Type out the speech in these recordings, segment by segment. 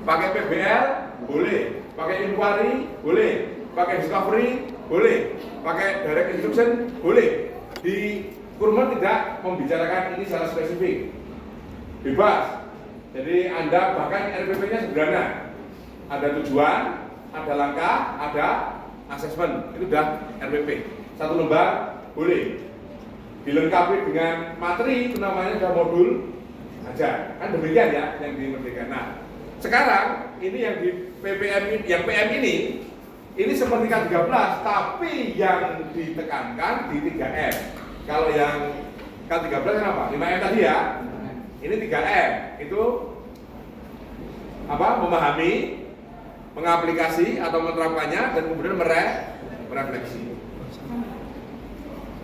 pakai PBL boleh, pakai inquiry boleh, pakai discovery boleh, pakai direct instruction boleh. Di Kurma tidak membicarakan ini secara spesifik, bebas. Jadi Anda bahkan RPP-nya sederhana, ada tujuan, ada langkah, ada asesmen, itu udah RPP. Satu lembar boleh, dilengkapi dengan materi, itu namanya udah modul aja. Kan demikian ya yang di Merdeka. Nah, sekarang ini yang di PPM ini, yang PM ini seperti K13, tapi yang ditekankan di 3M. Kalau yang K13 kenapa? 5M tadi ya. Ini 3M, itu apa? Memahami, mengaplikasi atau menerapkannya, dan kemudian merefleksi.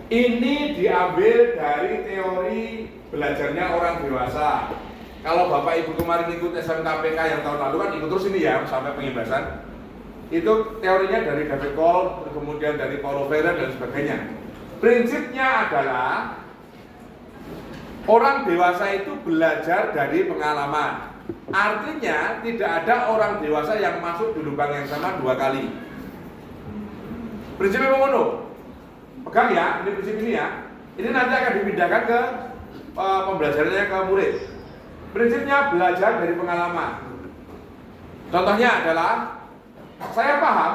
Ini diambil dari teori belajarnya orang dewasa. Kalau Bapak Ibu kemarin ikut SMKPK yang tahun lalu kan ikut terus ini ya sampai pengibasan. Itu teorinya dari David Cole, kemudian dari Paulo Freire dan sebagainya. Prinsipnya adalah orang dewasa itu belajar dari pengalaman. Artinya tidak ada orang dewasa yang masuk di lubang yang sama 2 kali. Prinsipnya mengono. Pegang ya, ini prinsip ini ya. Ini nanti akan dipindahkan ke pembelajarannya ke murid. Prinsipnya belajar dari pengalaman. Contohnya adalah saya paham,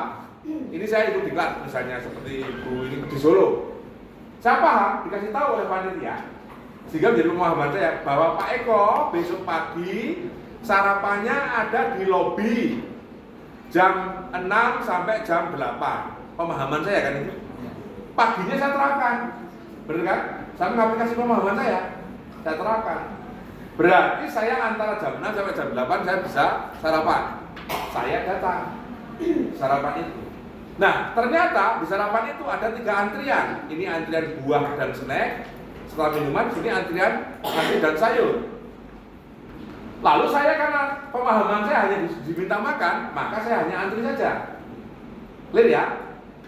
ini saya ikut diklat misalnya seperti ibu ini di Solo. Saya paham, dikasih tahu oleh panitia, sehingga menjadi pemahaman saya bahwa Pak Eko besok pagi sarapannya ada di lobi jam 6 sampai jam 8. Pemahaman saya kan itu. Paginya saya terapkan, benar kan? Saya mengaplikasi pemahaman saya terapkan. Berarti saya antara jam 6 sampai jam 8 saya bisa sarapan. Saya datang sarapan itu. Nah, ternyata di sarapan itu ada 3 antrian. Ini antrian buah dan snack. Setelah minuman, sini antrian nasi dan sayur. Lalu saya karena pemahaman saya hanya diminta makan, maka saya hanya antri saja. Clear ya?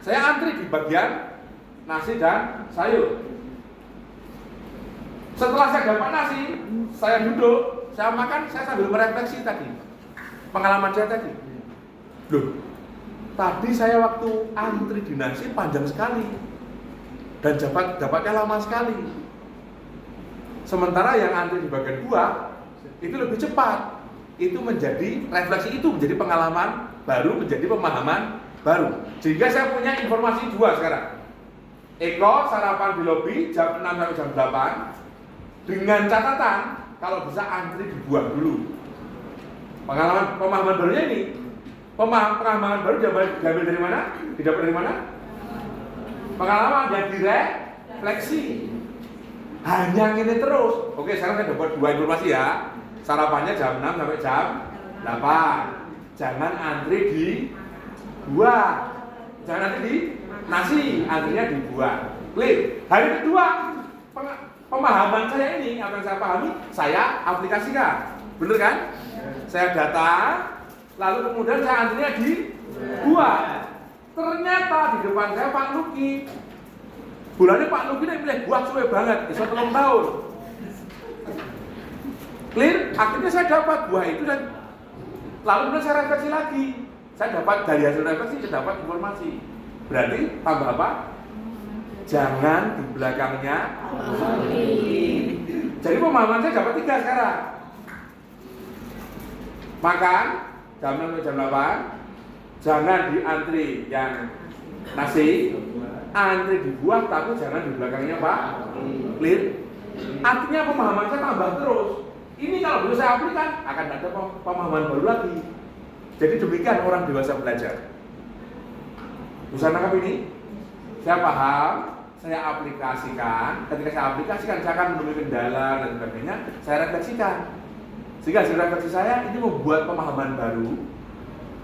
Saya antri di bagian nasi dan sayur. Setelah saya dapat nasi, saya duduk, saya makan, saya sambil merefleksi tadi pengalaman saya tadi. Loh, tadi saya waktu antri di nasi panjang sekali dan dapatnya lama sekali. Sementara yang antri di bagian buah itu lebih cepat. Itu menjadi refleksi, itu menjadi pengalaman baru, menjadi pemahaman baru. Sehingga saya punya informasi 2 sekarang. Eko sarapan di lobi jam 6 sampai jam 8 dengan catatan kalau bisa antri di buah dulu. Pemahaman barunya ini, pemahaman baru diambil dari mana? Didapat dari mana? Pengalaman yang direfleksi. Hanya ini terus. Oke, sekarang saya dapat 2 informasi ya. Sarapannya jam 6 sampai jam 8. Jangan antri di buah. Jangan antri di nasi, antrinya di buah. Clear. Hari kedua, pemahaman saya ini, apa yang saya pahami, saya aplikasikan. Bener kan? Saya datang, lalu kemudian saya antrinya di buah. Ternyata di depan saya Pak Luki. Bulannya Pak Luki ini pilih buah suwe banget, bisa 3 tahun. Clear? Akhirnya saya dapat buah itu dan lalu kemudian saya refleksi lagi. Saya dapat dari hasil refleksi, saya dapat informasi. Berarti tambah apa? Jangan di belakangnya. Jadi pemahaman saya dapat 3 sekarang. Makan jam 6 sampai jam 8. Jangan di antri yang nasi, antri di buah, tapi jangan di belakangnya Pak. Clear? Artinya pemahaman saya tambah terus. Ini kalau bisa saya aplikasikan akan ada pemahaman baru lagi. Jadi demikian orang dewasa belajar. Bisa nangkap ini? Saya paham, saya aplikasikan. Ketika saya aplikasikan, saya akan menemui kendala dan sebagainya. Saya refleksikan. Sehingga hasil refleksi saya ini membuat pemahaman baru.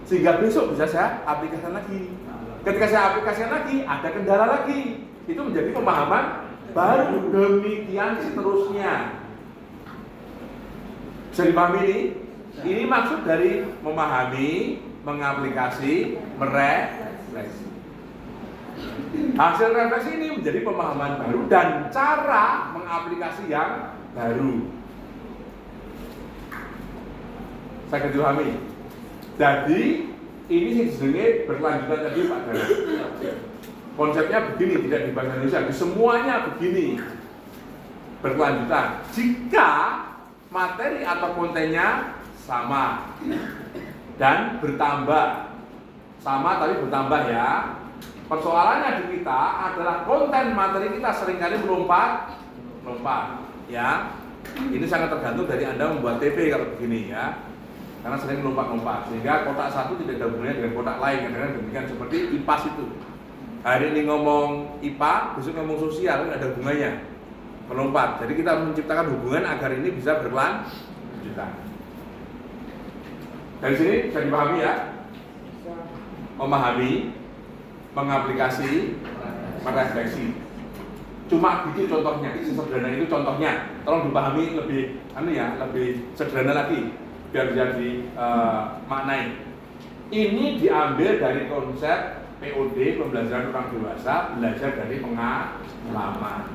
Sehingga besok bisa saya aplikasikan lagi. Ketika saya aplikasikan lagi, ada kendala lagi. Itu menjadi pemahaman baru. Demikian seterusnya. Bisa dipahami ini? Ini maksud dari memahami, mengaplikasi, merefleksi. Hasil refleksi ini menjadi pemahaman baru dan cara mengaplikasi yang baru. Saya dipahami. Jadi ini sih sebenarnya berlanjutan tadi Pak Dara. Konsepnya begini, tidak di bahasa Indonesia, semuanya begini berkelanjutan. Jika materi atau kontennya sama dan bertambah, sama tapi bertambah ya. Persoalannya di kita adalah konten materi kita seringkali melompat, ya. Ini sangat tergantung dari Anda membuat TP kalau begini ya. Karena sering melompat-lompat, sehingga kotak satu tidak ada hubungannya dengan kotak lain, kadang-kadang demikian seperti IPAS itu. Hari ini ngomong IPA, besok ngomong sosial, ada hubungannya, melompat. Jadi kita harus menciptakan hubungan agar ini bisa berkelanjutan. Dari sini bisa dipahami ya? Memahami, mengaplikasi, merefleksi. Cuma gitu contohnya, sesederhana itu contohnya. Tolong dipahami lebih, lebih sederhana lagi, biar bisa dimaknai. Ini diambil dari konsep POD, pembelajaran orang dewasa, belajar dari pengalaman.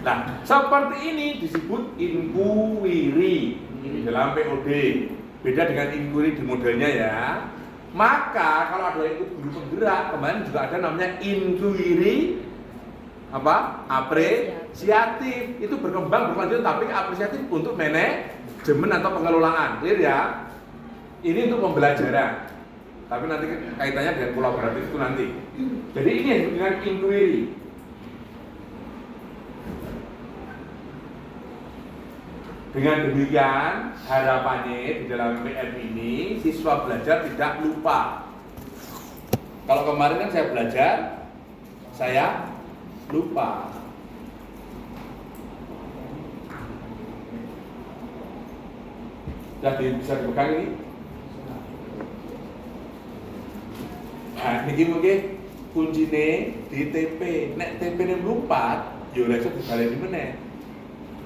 Nah, seperti ini disebut inquiry di dalam POD. Beda dengan inquiry di modelnya ya. Maka kalau ada ikut guru penggerak, kemarin juga ada namanya inquiry apresiatif. Itu berkembang berlanjut, tapi apresiatif untuk manajemen atau pengelolaan. Clear ya? Ini untuk pembelajaran. Tapi nanti kaitannya dengan kolaboratif itu nanti. Jadi ini yang dengan inquiry. Dengan demikian harapannya di dalam PM ini siswa belajar tidak lupa. Kalau kemarin kan saya belajar, saya lupa. Jadi bisa dipegang ini. Nah, ini mungkin kuncinya di TP. Nek TP ini melompat, ya ora iso dibaleni meneh.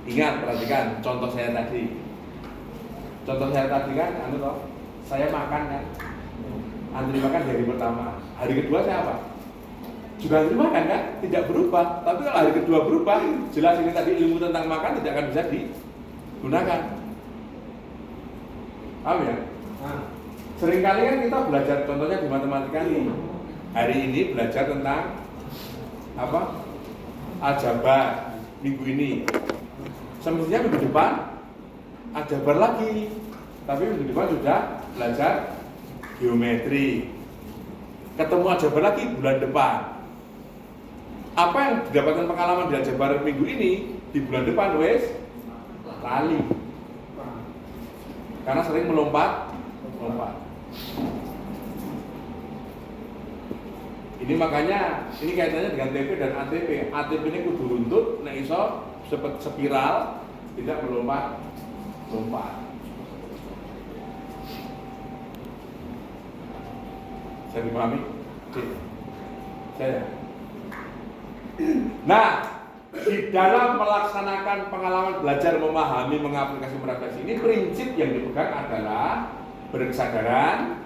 Ingat, perhatikan contoh saya tadi. Contoh saya tadi kan, saya makan kan, antri makan hari pertama. Hari kedua saya apa? Juga antri makan kan, tidak berubah. Tapi kalau hari kedua berubah, jelas ini tadi ilmu tentang makan tidak akan bisa digunakan. Paham ya? Seringkali kan kita belajar, contohnya di matematika nih. Hari ini belajar tentang aljabar minggu ini. Semestinya minggu depan aljabar lagi, tapi minggu depan sudah belajar geometri. Ketemu aljabar lagi bulan depan. Apa yang didapatkan pengalaman di aljabar minggu ini di bulan depan wes lali. Karena sering melompat. Ini makanya ini kaitannya dengan TP dan ATP. ATP ini kudu runtut, nek iso seperti spiral, tidak melompat. Saya dipahami? Saya. Nah, di dalam melaksanakan pengalaman belajar, memahami, mengaplikasi, merefleksi ini prinsip yang dipegang adalah berkesadaran,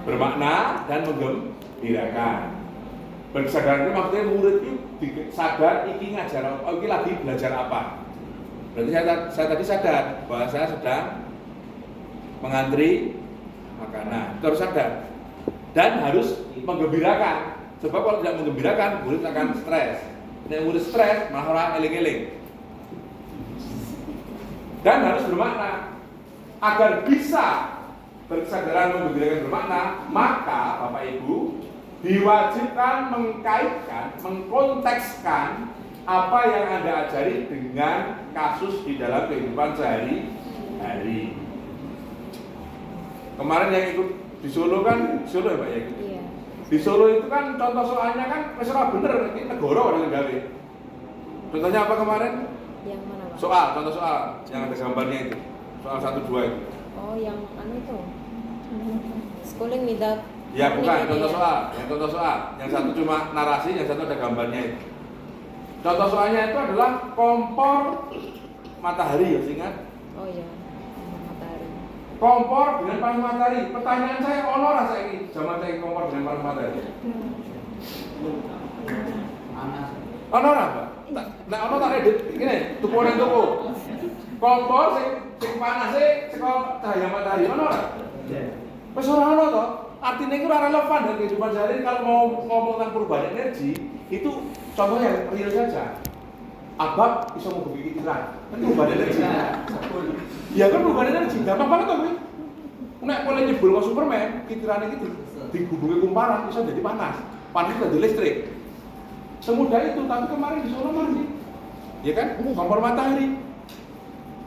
bermakna, dan menggembirakan. Berkesadaran itu maksudnya murid itu sadar iki ngajar apa, iki lagi belajar apa. Berarti saya tadi sadar bahwa saya sedang mengantri makanan, terus sadar dan harus menggembirakan. Sebab kalau tidak menggembirakan, murid akan stres. Nek murid stres, malah orang eling-eling. Dan harus bermakna. Agar bisa berkesadaran, menggembirakan, bermakna, maka Bapak Ibu diwajibkan mengkaitkan, mengkontekskan apa yang Anda ajari dengan kasus di dalam kehidupan sehari-hari. Kemarin yang ikut di Solo kan, Solo ya Pak ya? Iya. Di Solo itu kan contoh soalnya kan mesra bener, ini negara orang gawe. Contohnya apa kemarin? Yang mana Pak? Soal, contoh soal yang ada gambarnya itu. Soal 1, 2 itu. Oh, yang itu. Schooling without. Ya bukan, contoh soal. Yang contoh soal, yang satu cuma narasi, yang satu ada gambarnya itu. Contoh soalnya itu adalah kompor matahari ya, ingat? Oh iya, matahari. Kompor dengan panas matahari. Pertanyaan saya, ono rasa ini zaman saya kompor dengan panas matahari. Ono apa? Nah, ono tak edit gini, tuku nang tuku. Kompor sing panase saka cahaya matahari ono ora? Wes ora ono to. Artinya itu ora relevan dengan kehidupan sehari. Kalau mau ngomong tentang perubahan energi, itu contohnya real saja. Abang bisa mau pikiran, kan perubahan energi. Ya kan perubahan energi, gampang banget tuh. Nek boleh nyebul ke Superman, pikirannya gitu digubungi kumparan bisa jadi panas. Panas jadi listrik. Semudah itu, tapi kemarin di Solo masih. Ya kan? Kompor matahari.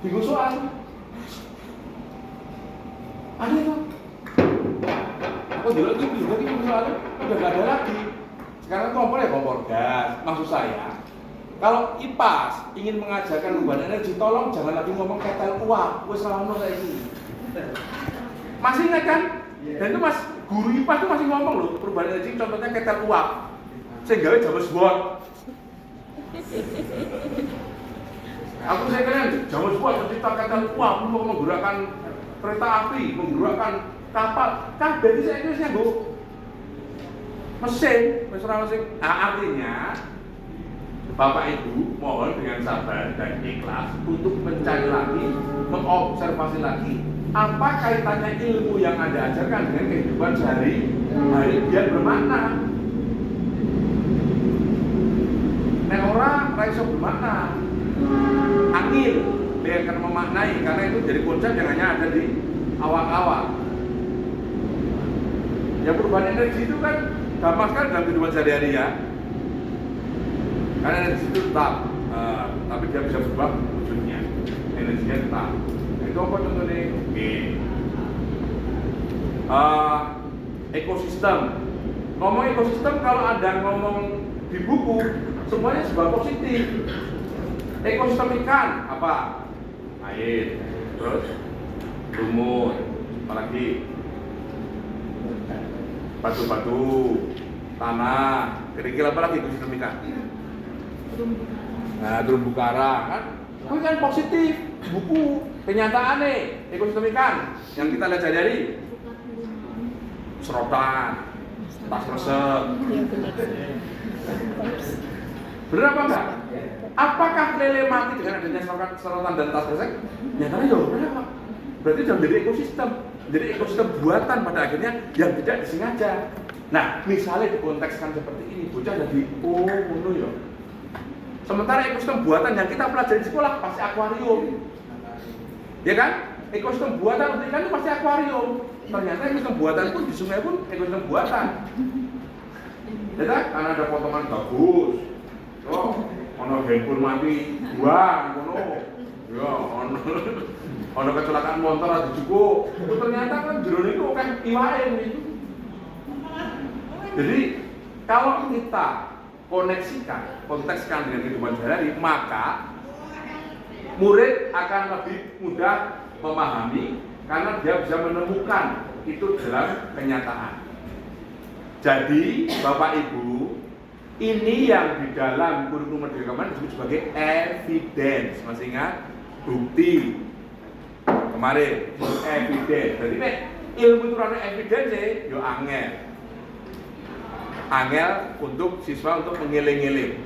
Bingung soal. Ada itu. Aku dulu itu soalnya udah gak ada lagi. Sekarang kompor ya kompor gas. Maksud saya, kalau IPAS ingin mengajarkan perubahan energi, tolong jangan lagi ngomong ketel uap. Wes selama saya ini. Masih ingat kan? Dan itu mas guru IPAS itu masih ngomong loh perubahan energi. Contohnya ketel uap. Saya gawe James Bond. Saya kira James Bond mencipta ketel uap untuk menggerakkan kereta api, menggerakkan kapal. Kabeh iki saya kira nggo mesin, wis ora mesin. Nah, artinya Bapak Ibu mohon dengan sabar dan ikhlas untuk mencari lagi, mengobservasi lagi apa kaitannya ilmu yang Anda ajarkan dengan kehidupan sehari-hari biar bermakna. Nek ora iso bermakna. Angin dia akan memaknai karena itu jadi konsep yang hanya ada di awal-awal. Ya perubahan energi itu kan gampang sekali dalam kehidupan sehari-hari ya. Karena energi itu tetap, tapi dia bisa berubah wujudnya. Energinya tetap. Itu apa contohnya? Oke. Ekosistem. Ngomong ekosistem kalau ada ngomong di buku semuanya sebuah positif. Ekosistem ikan apa? Air, terus lumut, apalagi batu-batu, tanah, kira-kira apa lagi ekosistem ikan? Nah, terumbu karang kan? Itu kan positif, buku, kenyataan nih, ekosistem ikan yang kita lihat sehari-hari. Serotan, tas resep. Benar apa enggak? Apakah lele mati dengan adanya serotan dan tas resep? Nyatanya ya kenapa? Berarti sudah menjadi ekosistem. Jadi ekosistem buatan pada akhirnya yang tidak disengaja. Nah, misalnya dikontekskan seperti ini, bocah jadi ngono ya. Sementara ekosistem buatan yang kita pelajari di sekolah pasti akuarium. Ya kan? Ekosistem buatan ikan itu pasti akuarium. Ternyata ekosistem buatan pun di sungai pun ekosistem buatan. Ya kan? Karena ada potongan bagus. Oh, ono handphone mati, buang, ono. Ya, ono kecelakaan motor ada cukup. Ternyata kan jero niku kan iwae itu. Jadi kalau kita koneksikan, kontekskan dengan kehidupan sehari-hari, maka murid akan lebih mudah memahami karena dia bisa menemukan itu dalam kenyataan. Jadi Bapak Ibu, ini yang di dalam kurikulum Merdeka Kemarin disebut sebagai evidence. Masih ingat? Bukti. Kemarin evidence. Jadi nek ilmu itu rada evidence yo angel untuk siswa untuk mengiling-iling.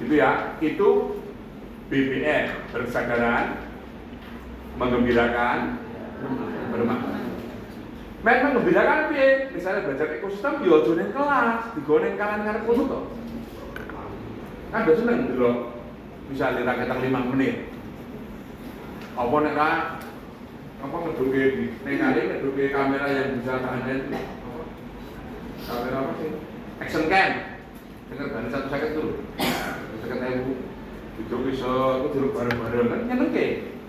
Gitu ya. Itu BBM, berkesadaran, menggembirakan, bermakna. Memang menggembirakan piye? Misalnya belajar ekosistem yo aja ning kelas, digone kalan karep ngono to. Kan udah seneng delok misalnya rakyat 5 menit. Apa nek ra apa ngeduke ngeduke kamera yang bisa tahan kamera apa sih? Action cam. Dengar bareng 1 second dulu. 1 second ewu. Itu bisa itu dulu bareng-bareng kan nyenengke.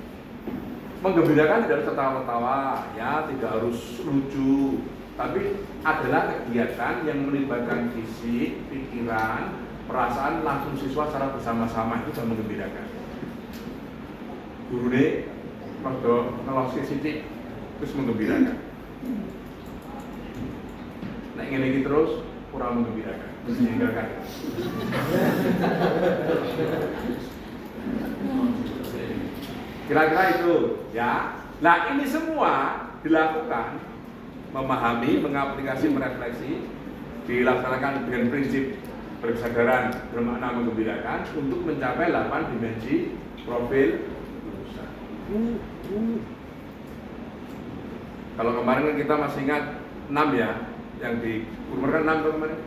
Menggembirakan tidak harus tertawa-tawa, ya tidak harus lucu, tapi adalah kegiatan yang melibatkan fisik, pikiran, perasaan langsung siswa secara bersama-sama itu sudah menggembirakan. Guru deh, waktu ngelosi sidik terus menggembirakan. Nah ingin terus kurang menggembirakan, terus meninggalkan. Kira-kira itu, ya. Nah ini semua dilakukan, memahami, mengaplikasi, merefleksi, dilaksanakan dengan prinsip berkesadaran, bermakna menggembirakan untuk mencapai 8 dimensi profil lulusan. Kalau kemarin kan kita masih ingat 6 ya, yang di Unmar kan 6 kemarin,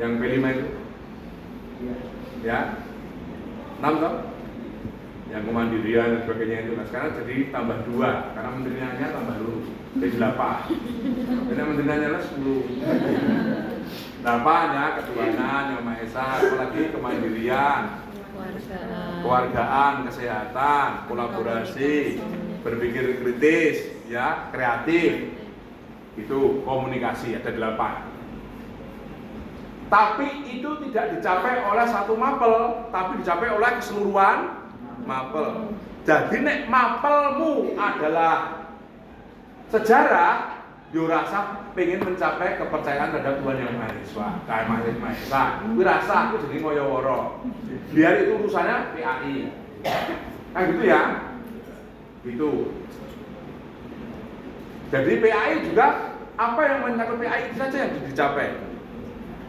yang B5 itu, ya 6 toh, yang kemandirian dan sebagainya itu. Nah sekarang jadi tambah 2, karena menterinya tambah dulu, jadi 8. Jadi menterinya 10. 8 ya, ketuhanan yang Maha Esa, apalagi kemandirian, kewargaan, kesehatan, kolaborasi, berpikir kritis, ya, kreatif, itu komunikasi, ada 8. Tapi itu tidak dicapai oleh satu mapel, tapi dicapai oleh keseluruhan mapel. Jadi nek mapelmu adalah sejarah, yo rasa pengen mencapai kepercayaan terhadap Tuhan Yang Maha Esa, kayak Maha Esa. Kuwi rasa aku jadi ngoyo-woro. Biar itu urusannya PAI. Nah gitu ya. Gitu. Jadi PAI juga apa yang mencakup PAI itu saja yang dicapai.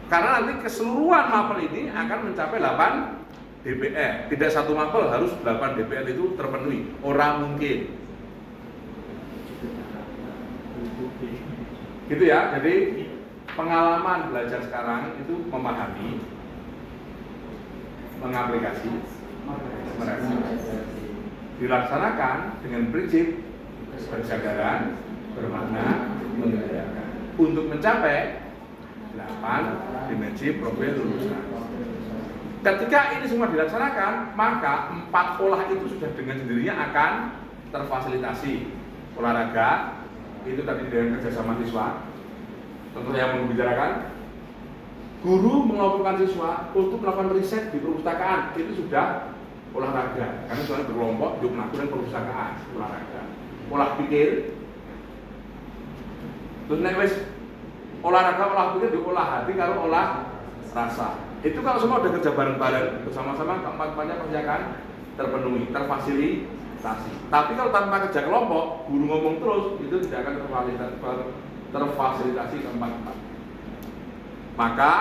Karena nanti keseluruhan mapel ini akan mencapai 8 DPR. Tidak satu mapel harus 8 DPR itu terpenuhi. Orang mungkin. Gitu ya. Jadi pengalaman belajar sekarang itu memahami, mengaplikasi, dilaksanakan dengan prinsip kesadaran, bermakna, mengerjakan untuk mencapai 8 dimensi profil lulusan. Ketika ini semua dilaksanakan, maka 4 olah itu sudah dengan sendirinya akan terfasilitasi. Olahraga itu tadi dengan kerjasama siswa. Tentu yang membicarakan, guru mengelompokkan siswa untuk melakukan riset di perpustakaan, itu sudah olahraga. Karena soalnya berkelompok untuk melakukan perpustakaan, olahraga. Olah pikir, terus nek wis olahraga, olah pikir, diolah hati, kalau olah rasa. Itu kalau semua udah kerja bareng-bareng bersama-sama, keempat-empatnya pasti akan terpenuhi, terfasilitasi. Tapi kalau tanpa kerja kelompok, guru ngomong terus, itu tidak akan terfasilitasi keempat-empat. Maka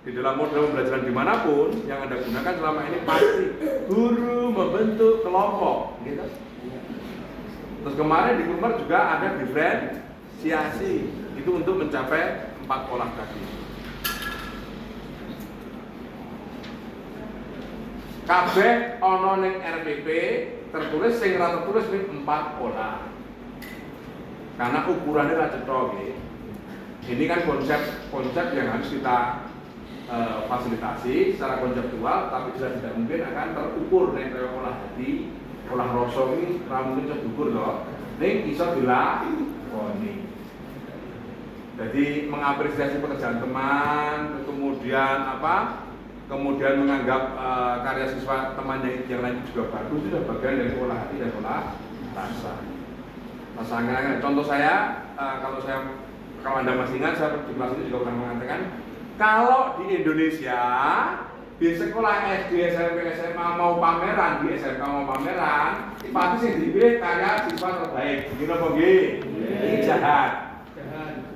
di dalam model pembelajaran dimanapun yang Anda gunakan selama ini pasti guru membentuk kelompok, gitu. Terus kemarin di Unmar juga ada diferensiasi, itu untuk mencapai 4 olah tadi. Kabeh ana ning RPP tertulis, sing ra tertulis ning 4 olah. Karena ukurannya ra cetha nggih. Ini kan konsep yang harus kita fasilitasi secara konseptual, tapi jelas tidak mungkin akan terukur nek kaya olah hati, olah rasa ini ra mungkin iso diukur to. Ning iso dilakoni. Jadi mengapresiasi pekerjaan teman, kemudian apa? Kemudian menganggap karya siswa temannya yang lain juga bagus, itu sudah bagian dari olah hati dan olah rasa. Contoh saya, kalau Anda masih ingat, saya di kelas ini juga pernah mengatakan, kalau di Indonesia di sekolah SD, SMP, SMA mau pameran, di SMK mau pameran, pasti sih dipilih karya siswa terbaik. Begini apa nggih? Ini jahat.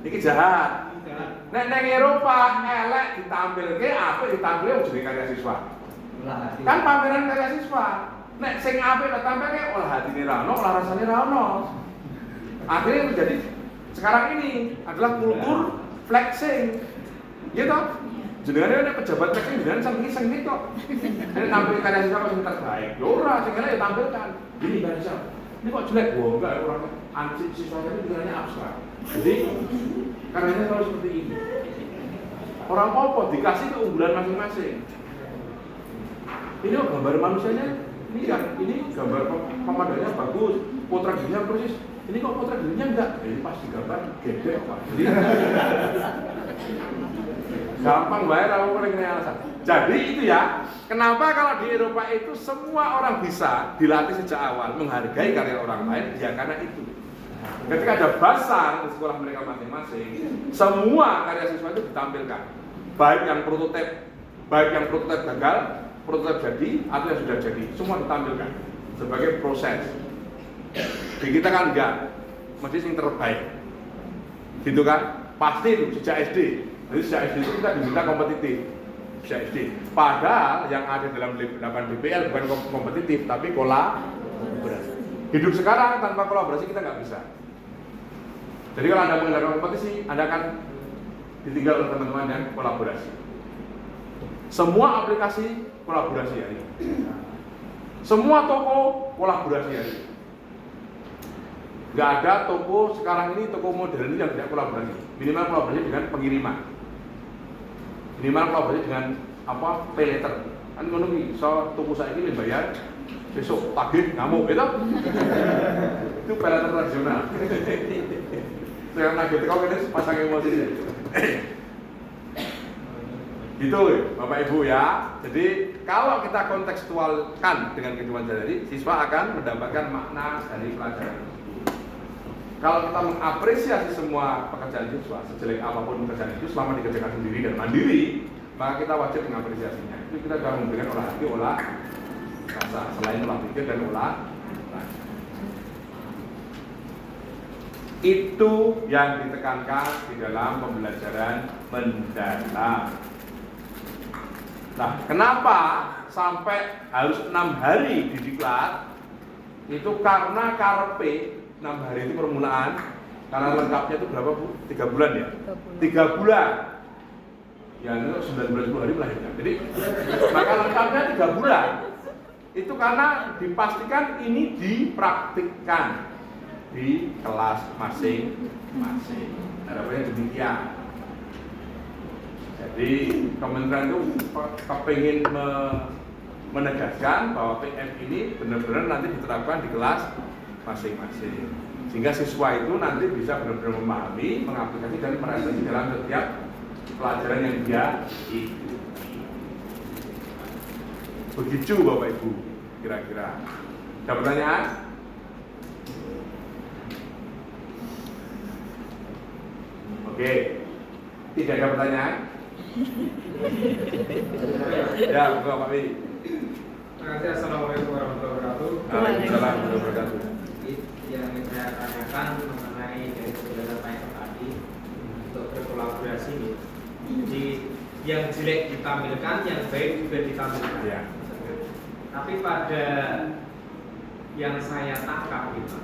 Ini jahat. Nek Eropa elek ditampilke, apa ditampilke jenenge karya siswa. Kan pameran karya siswa. Nek sing apik ditampilke olah hatine ra ono, olah rasane ra ono. Akhirnya menjadi sekarang ini adalah kultur flexing. Gitu. Jenengane nek pejabat flexing jenengan sengit kok. Nek tampil karya siswa sing terbaik. Yo ora, sing elek tampilkan. Ini karya siswa. Ini kok jelek, enggak orang ansip siswa itu pikirannya abstrak. Jadi karyanya selalu seperti ini. Orang apa dikasih keunggulan masing-masing. Ini gambar manusianya, ini gambar pemandangannya bagus, potret dirinya persis. Ini kok potret dirinya enggak? Ini pas digambar gede Pak. Jadi gampang bayar aku paling alasan. Jadi itu ya, kenapa kalau di Eropa itu semua orang bisa dilatih sejak awal menghargai karya orang lain, ya karena itu. Ketika ada basar di sekolah mereka masing-masing, semua karya siswa itu ditampilkan, baik yang prototipe gagal, prototipe jadi, atau yang sudah jadi, semua ditampilkan sebagai proses. Di kita kan enggak, mesti yang terbaik, gitu kan? Pasti itu sejak SD. Jadi sejak SD itu kita diminta kompetitif, sejak SD. Padahal yang ada dalam 8 DPL bukan kompetitif, tapi kolaborasi. Hidup sekarang tanpa kolaborasi kita nggak bisa. Jadi kalau Anda mengadakan kompetisi, Anda akan ditinggal oleh teman-teman yang kolaborasi. Semua aplikasi kolaborasi hari ini. Semua toko kolaborasi hari ini. Nggak ada toko sekarang ini, toko modern yang tidak kolaborasi. Minimal kolaborasi dengan pengiriman. Minimal kolaborasi dengan pay letter. Kan ngono iki, so toko saya ini bayar besok tagih ngamuk itu. Itu pay letter tradisional. Yang nagih kau kan pasang emosi dia. Gitu Bapak Ibu ya. Jadi kalau kita kontekstualkan dengan kehidupan sehari-hari, siswa akan mendapatkan makna dari pelajaran tersebut. Kalau kita mengapresiasi semua pekerjaan siswa, sejelek apapun pekerjaan itu selama dikerjakan sendiri dan mandiri, maka kita wajib mengapresiasinya. Itu kita sudah memberikan olah hati, olah rasa, selain olah pikir dan olah rasa. Itu yang ditekankan di dalam pembelajaran mendalam. Nah, kenapa sampai harus 6 hari di diklat? Itu karena karepe 6 hari itu permulaan. Karena lengkapnya itu berapa Bu? 3 bulan ya? 3 bulan. Ya itu 9 bulan 10 hari melahirkan. Jadi maka lengkapnya 3 bulan. Itu karena dipastikan ini dipraktikkan di kelas masing-masing. Harapannya demikian. Jadi Kementerian itu kepingin menegaskan bahwa PM ini benar-benar nanti diterapkan di kelas masing-masing. Sehingga siswa itu nanti bisa benar-benar memahami, mengaplikasi dan merefleksi dalam setiap pelajaran yang dia ikuti. Begitu Bapak Ibu, kira-kira. Ada pertanyaan? Oke, tidak ada pertanyaan? Ya, Bapak Wi. Terima kasih. Assalamualaikum warahmatullahi wabarakatuh. Waalaikumsalam warahmatullahi wabarakatuh. Yang saya tanyakan mengenai dari penjelasan Pak tadi untuk berkolaborasi nih. Jadi yang jelek ditampilkan, yang baik juga ditampilkan. Ya. Tapi pada yang saya tangkap gitu,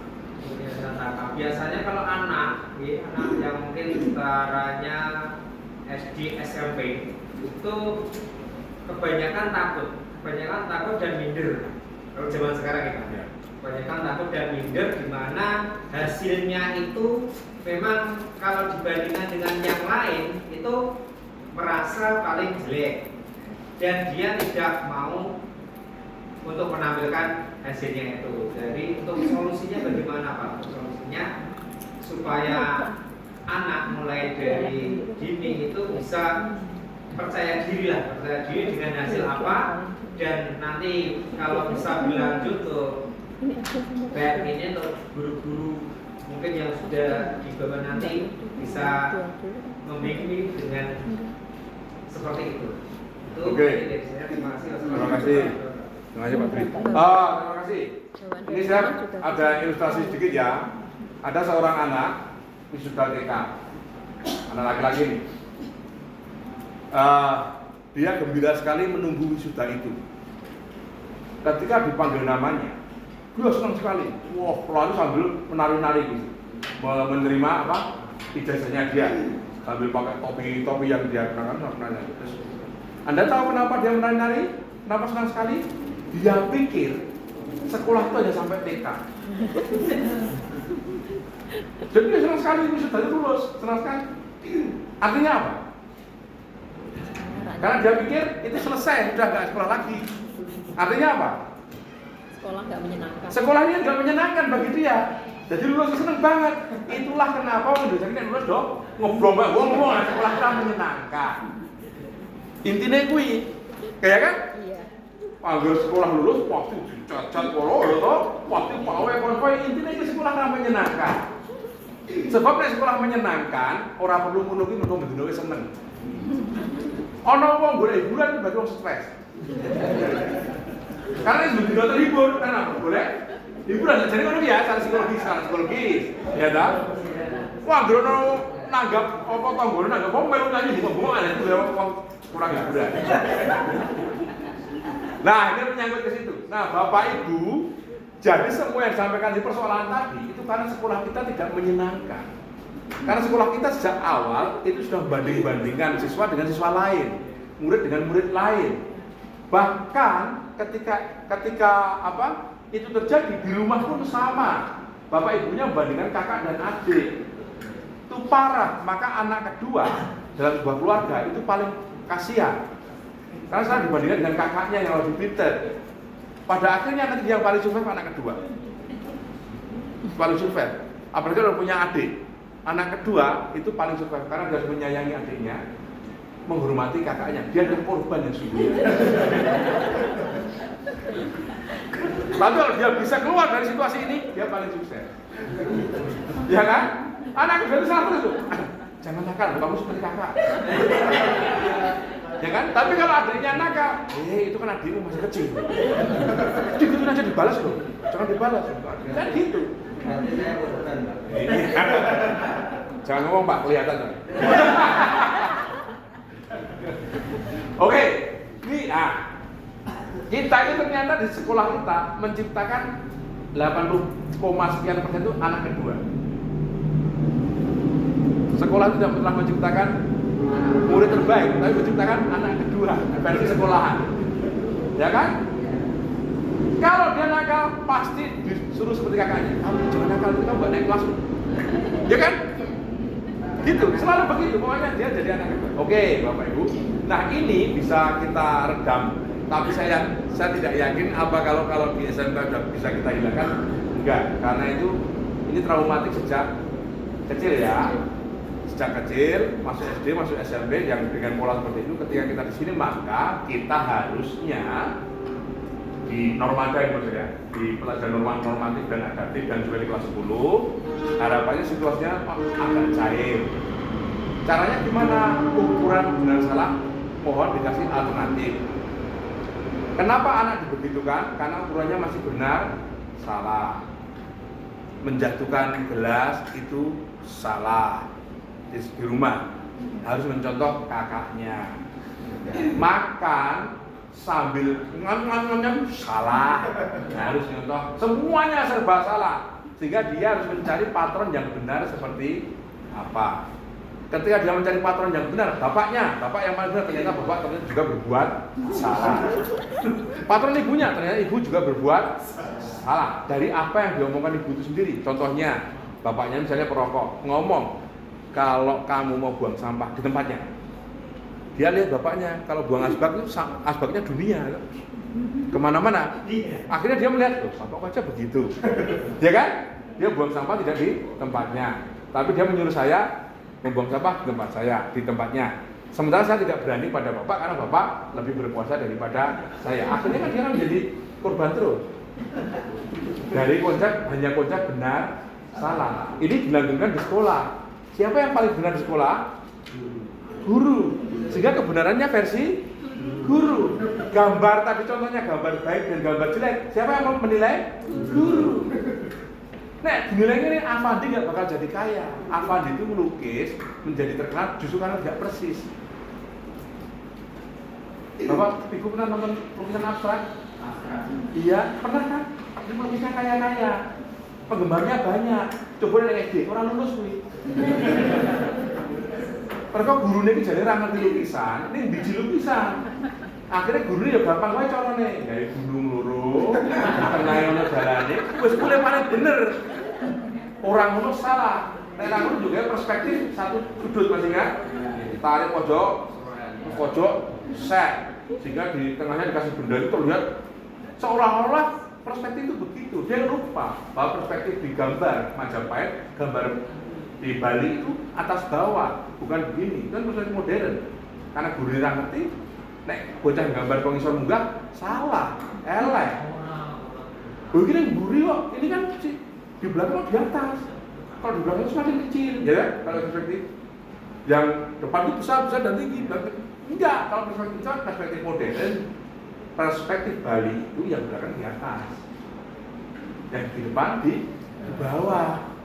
biasanya kalau anak yang mungkin utaranya SD, SMP itu kebanyakan takut dan minder. Kalau zaman sekarang ya, kebanyakan takut dan minder, di mana hasilnya itu memang kalau dibandingkan dengan yang lain itu merasa paling jelek dan dia tidak mau untuk menampilkan hasilnya itu. Jadi untuk solusinya bagaimana Pak? Solusinya supaya anak mulai dari dini itu bisa percaya diri dengan hasil apa, dan nanti kalau bisa berlanjut tuh kayak ini tuh guru-guru mungkin yang sudah di bawah nanti bisa membimbing dengan seperti itu. Oke. Terima kasih. Terima kasih. Terima kasih Pak Tri. Terima kasih. Ini saya ada ilustrasi sedikit ya. Ada seorang anak wisuda TK, anak laki-laki ini. Dia gembira sekali menunggu wisuda itu. Ketika dipanggil namanya, dia senang sekali. Wah, lalu sambil menari-nari gitu, menerima ijazahnya dia, sambil pakai topi yang dia kenakan. Terus, Anda tahu kenapa dia menari-nari? Kenapa senang sekali? Dia pikir sekolah itu hanya sampai TK. Jadi dia senang sekali wisudanya lulus, senang sekali. Artinya apa? Karena dia pikir itu selesai, sudah nggak sekolah lagi. Artinya apa? Sekolah nggak menyenangkan. Sekolahnya nggak menyenangkan bagi dia. Jadi lulus seneng banget. Itulah kenapa Indonesia ini lulus dong ngomong sekolah kita menyenangkan. Intinya kui, kayak kan? Iya. Panggil sekolah lulus pasti dicacat pasti pawai intinya itu sekolah nggak menyenangkan. Sebab nek sekolah menyenangkan, orang perlu menunggu bendino seneng. Ono wong golek hiburan bagi wong stres. Karena bendino terhibur, karena boleh hiburan. Jadi ngono ya, secara psikologis, ya ta? Wah, grono nanggap apa tanggone nanggap wong melu nyanyi bunga-bunga itu wong kurang hiburan. Nah, ini menyangkut ke situ. Nah, Bapak Ibu Jadi semua yang disampaikan di persoalan tadi itu karena sekolah kita tidak menyenangkan. Karena sekolah kita sejak awal itu sudah membanding-bandingkan siswa dengan siswa lain, murid dengan murid lain. Bahkan ketika itu terjadi di rumah pun sama. Bapak ibunya membandingkan kakak dan adik. Itu parah. Maka anak kedua dalam sebuah keluarga itu paling kasihan. Karena saya dibandingkan dengan kakaknya yang lebih pintar. Pada akhirnya nanti yang paling survive anak kedua. Paling survive. Apalagi kalau punya adik. Anak kedua itu paling survive karena dia harus menyayangi adiknya, menghormati kakaknya. Dia adalah korban yang sungguh. Tapi kalau dia bisa keluar dari situasi ini, dia paling sukses. Ya kan? Anak kedua itu salah terus tuh. Jangan nakal, kamu seperti kakak. Ya kan? Tapi kalau adiknya nakal, itu kan adikmu masih kecil. Digituin aja dibalas loh. Jangan dibalas. Kan gitu. Jangan ngomong Pak, kelihatan kan? Oke, ini kita itu ternyata di sekolah kita menciptakan 80, sekian persen itu anak kedua. Sekolah itu tidak pernah menciptakan murid terbaik, tapi menciptakan anak kedua versi sekolahan. Ya kan? Kalau dia nakal, pasti disuruh seperti kakaknya. Kamu jangan nakal, kamu gak naik kelas. Ya kan? Gitu, selalu begitu. Pokoknya dia jadi anak kedua. Oke, Bapak Ibu. Nah ini bisa kita redam. Tapi saya tidak yakin apa kalau di SMK sudah bisa kita hilangkan. Enggak, karena ini traumatik sejak kecil ya. Sejak kecil, masuk SD, masuk SMP yang dengan pola seperti itu. Ketika kita di sini, maka kita harusnya di Normada maksudnya, di pelajaran normatif dan adaptif dan juga di kelas 10, harapannya situasinya agak cair. Caranya gimana? Ukuran benar salah, mohon dikasih alternatif. Kenapa anak dibegitukan? Karena ukurannya masih benar salah. Menjatuhkan gelas itu salah. Di rumah harus mencontoh kakaknya. Makan sambil ngam salah, harus contoh, semuanya serba salah, sehingga dia harus mencari patron yang benar seperti apa. Ketika dia mencari patron yang benar, bapak yang paling benar, ternyata bapak ternyata juga berbuat salah. Patron ibunya, ternyata ibu juga berbuat salah dari apa yang diomongkan ibu itu sendiri. Contohnya, bapaknya misalnya perokok, ngomong kalau kamu mau buang sampah di tempatnya. Dia lihat bapaknya, kalau buang asbak itu asbaknya dunia, kemana-mana. Akhirnya dia melihat, bapak aja begitu, ya kan? Dia buang sampah tidak di tempatnya, tapi dia menyuruh saya membuang sampah di tempat saya, di tempatnya. Sementara saya tidak berani pada bapak karena bapak lebih berkuasa daripada saya. Akhirnya kan dia menjadi korban terus. Dari hanya konsep benar salah. Ini dilanggengkan di sekolah. Siapa yang paling benar di sekolah? Guru. Sehingga kebenarannya versi guru. Gambar tadi contohnya gambar baik dan gambar jelek. Siapa yang mau menilai? Guru. Nah, dinilainya ini Avandi nggak bakal jadi kaya. Avandi itu melukis menjadi terkenal justru karena tidak persis. Bapak, Ibu pernah nonton lukisan abstrak? Iya, pernah kan? Ini melukisnya kaya-kaya. Penggemarnya banyak. Coba dari SD, orang lulus nih. Mereka gurunya ini jadi orang ngerti lukisan, ini biji lukisan. Akhirnya gurunya ya gampang wae carane, dari gunung loro, tengah ono jalane, wis kuwi paling bener. Orang ngono salah. Nek ngono juga perspektif satu sudut Mas ingat. Tarik pojok set sehingga di tengahnya dikasih benda itu terlihat seolah-olah perspektif itu begitu. Dia lupa bahwa perspektif di gambar Majapahit, gambar di Bali itu atas bawah, bukan begini. Itu kan perspektif modern. Karena guru ora ngerti, nek bocah gambar wong iso munggah salah, elek. Begini guru kok, ini kan di belakang di atas. Kalau di belakang itu semakin kecil, ya kan? Kalau perspektif yang depan itu besar dan tinggi, enggak. Kalau perspektif modern, perspektif Bali itu yang belakang di atas, yang di depan di bawah.